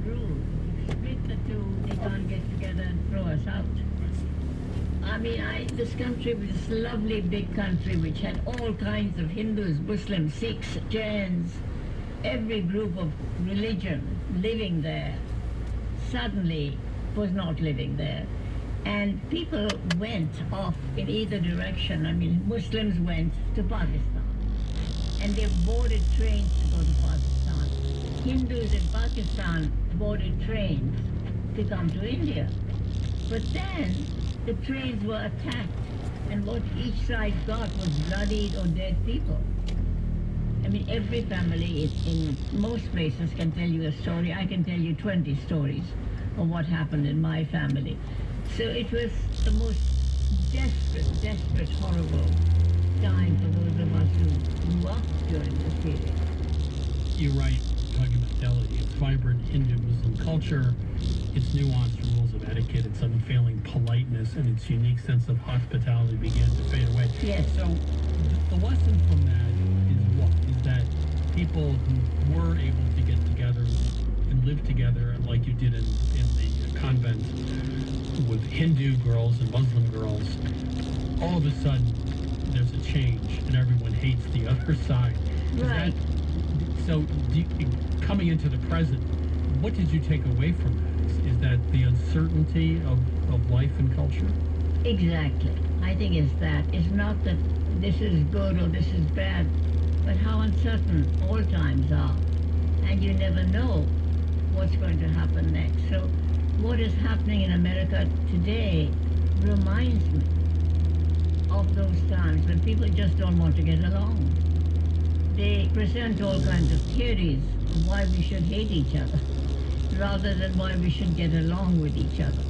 rule. Split the two, they can't get together and throw us out. I mean, this country was this lovely big country which had all kinds of Hindus, Muslims, Sikhs, Jains, every group of religion living there, suddenly was not living there. And people went off in either direction. I mean, Muslims went to Pakistan, and they boarded trains to go to Pakistan. Hindus in Pakistan boarded trains to come to India. But then the trains were attacked, and what each side got was bloodied or dead people. I mean, every family in most places can tell you a story. I can tell you 20 stories of what happened in my family. So it was the most desperate, horrible time for those of us who grew up during this period. You write, talking about Delhi, its vibrant Hindu-Muslim culture, its nuanced rules of etiquette, its unfailing politeness, and its unique sense of hospitality began to fade away. Yes. So the lesson from that is what? Is that people who were able to get together and live together like you did in the convent with Hindu girls and Muslim girls, all of a sudden there's a change and everyone hates the other side. Right. So coming into the present, what did you take away from that? Is that the uncertainty of life and culture? Exactly. I think it's that. It's not that this is good or this is bad, but how uncertain all times are. And you never know what's going to happen next. So what is happening in America today reminds me of those times when people just don't want to get along. They present all kinds of theories of why we should hate each other rather than why we should get along with each other.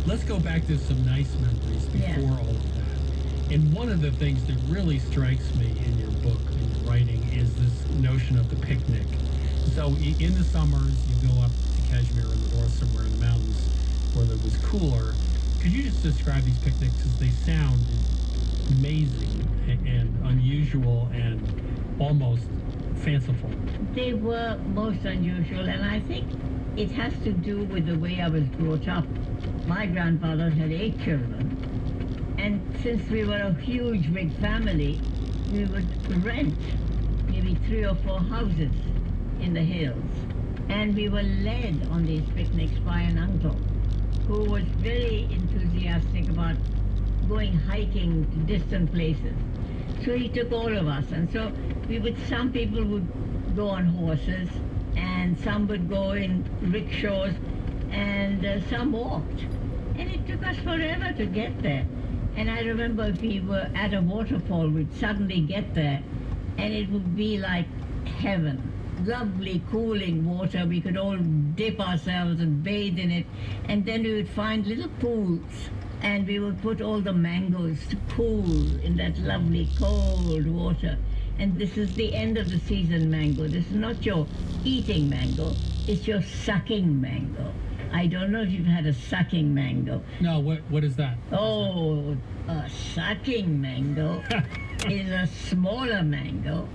Let's go back to some nice memories before all of that. And one of the things that really strikes me in your book, in your writing, is this notion of the picnic. So in the summers, you go up to Kashmir in the north, somewhere in the mountains where it was cooler. Could you just describe these picnics as they sound amazing and unusual and almost fanciful? They were most unusual, and I think it has to do with the way I was brought up. My grandfather had 8 children, and since we were a huge big family, we would rent maybe 3 or 4 houses in the hills, and we were led on these picnics by an uncle who was very enthusiastic about going hiking to distant places. So he took all of us, and so some people would go on horses, and some would go in rickshaws, and some walked. And it took us forever to get there. And I remember if we were at a waterfall, we'd suddenly get there, and it would be like heaven. Lovely, cooling water. We could all dip ourselves and bathe in it. And then we would find little pools, and we would put all the mangoes to cool in that lovely cold water. And this is the end of the season mango. This is not your eating mango, it's your sucking mango. I don't know if you've had a sucking mango. No, what is that? Oh, a sucking mango is a smaller mango